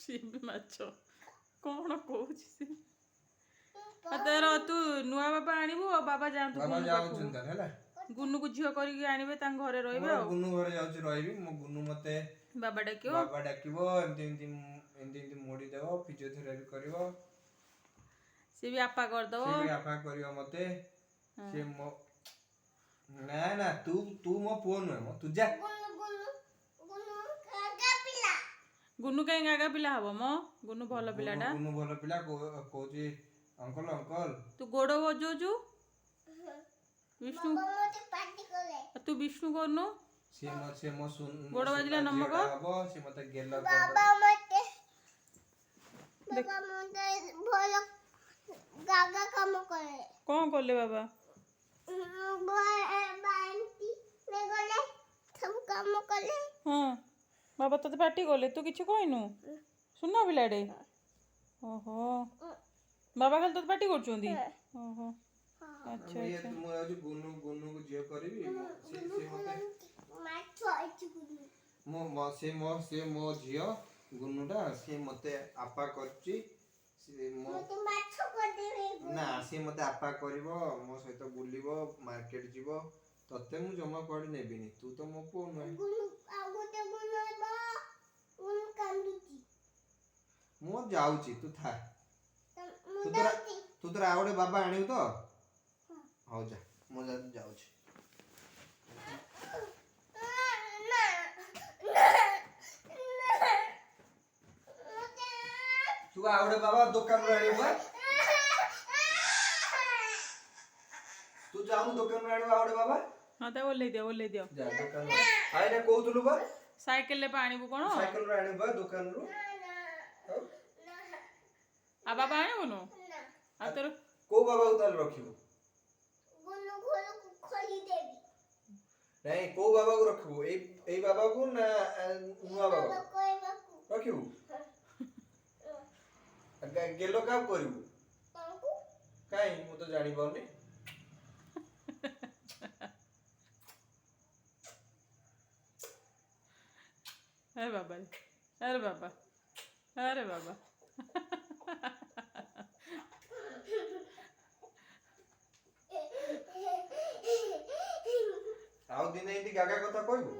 सी भी माछ कौन कहूँ सी तेर तू नुआ बाबा आनिबु और बाबा जातु बाबा जाउछन त हैला गुन्नू को झियो करिक आनिबे तांग घरे रहिबे मोर गुन्नू घरे जाउछ रहिबी मो गुन्नू मते बाबा डाकिबो एमती मोड़ी देबो फिजियोथेरापी करिवो से भी आपा कर दो से भी आपा करिवो मते से मो ना ना तू मो पुओ न मो तू जा गुन्नू कहीं गागा पिला हबो मो गुन्नू भलो पिलाटा गुन्नू भलो पिला कोची अंकल अंकल तू गोड़ो बजोजु विष्णु तू विष्णु करनु से मो सुन गोड़ बाजिला नमक हबो से मते गेलो बाबा मते भलो गागा काम करे कौन करले बाबा बांटी में गले सब काम कले हाँ बाबा तो पार्टी कले तू किछु कहनु सुनना पिलाडे ओहो बाबा खाली तो पार्टी करछोंदी ओहो अच्छा ये अच्छा तुम आज गुन्नू को जियो करबी से मते माछो अछि गुन्नू से मो जियो गुन्नूटा से मते आपा करची से मते माछो कर देबे ना से मते आपा करिवो मो सहित बुलिवो मार्केट जीवो तते मु जमा कर नेबिनी तू तो मो पो न गुन्नू आगोते गुन्नू बा उन कांदुची मो जाउची तू था मुदाती तू तोरा आवडे बाबा आनिउ तो हो जा मो जाउची तू आवडे बाबा दुकान रे आनिउ तू जाऊ दुकान रे आनिउ आवडे बाबा हाँ तो ओल्ले दियो जा दुकान आइ ने कहउतलु बा साइकिल ले पानी बु कोन साइकिल रे आनिउ बा दुकान रो आ बाबा आने बोनो आ तोर को बाबा उताल रखिबो गुन्नू घोल को खोली देबी नहीं को बाबा को रखिबो ए बाबा को ना नुआ बाबा कोई बाकू रखिबो गेलो काम करिबो कांकू काई मु तो जानि पाउनी अरे बाबा अरे बाबा अरे बाबा आउ दिन एंती गागा कथा कहबो